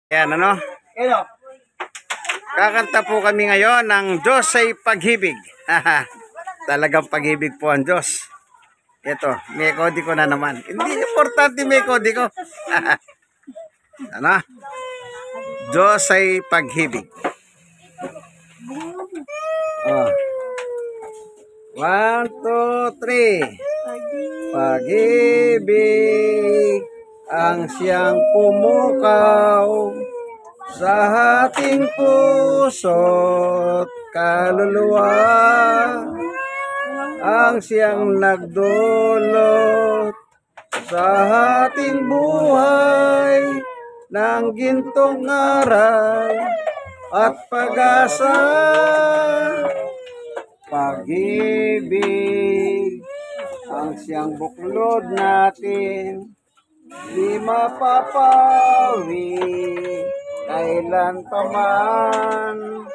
Ayan, ano? Kakanta po kami ngayon ng Diyos ay pag-ibig. Talagang pag-ibig po ang Diyos. Ito, may kodi ko na naman. Hindi importante may kodi ko. Ano? Diyos ay pag-ibig. Oh. 1, 2, 3. Pag-ibig ang siyang pumukaw sa ating puso't kaluluwa, ang siyang nagdulot sa ating buhay ng gintong aral at pag-asa. Pag-ibig ang siyang buklod natin, di mapapawi kailan pa man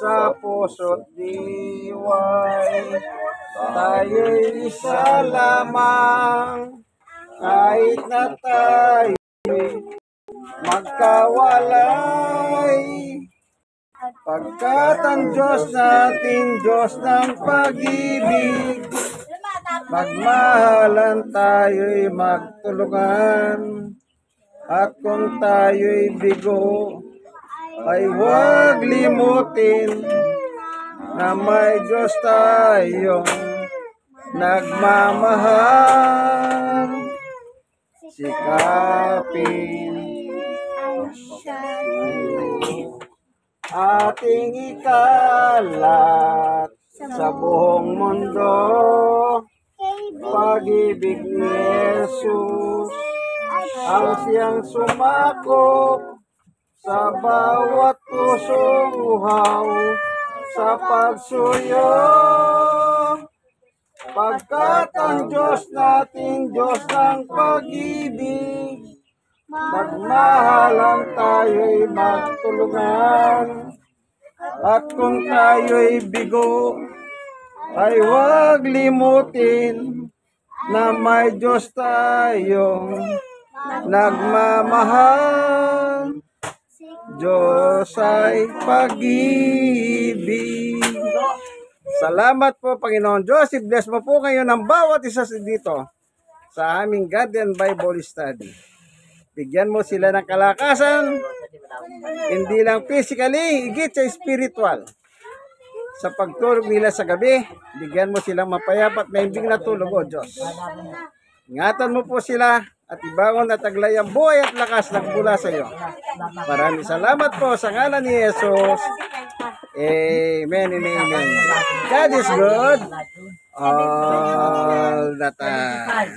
sa puso't diway. Tayo'y isa lamang kahit na tayo'y magkawalay, pagkat ang Diyos natin, Diyos ng pag-ibig. Magmahalan tayo'y magtulungan, at kung tayo'y bigo ay huwag limutin na may Diyos tayong nagmamahal. Sikapin ating ikalat sa buong mundo pag-ibig ni Jesus, ang siyang sumakop sa bawat pusong uhaw sa pagsuyo, pagkat ang Diyos nating Diyos ng pag-ibig. Magmahalan tayo'y magtulungan, at kung tayo'y bigo ay huwag limutin na may Diyos tayong nagmamahal. Diyos ay pag-ibig. Salamat po, Panginoon Diyos. I-bless mo po kayo ng bawat isa dito sa aming Garden Bible Study. Bigyan mo sila ng kalakasan, hindi lang physically, higit sa spiritual. Sa pagtulog nila sa gabi, bigyan mo silang mapayapat na hindi na tulog, O Diyos. Ingatan mo po sila at ibangon at taglay ang buhay at lakas na mula sa iyo. Maraming salamat po sa ngalan ni Jesus. Amen and amen. God is good all the time.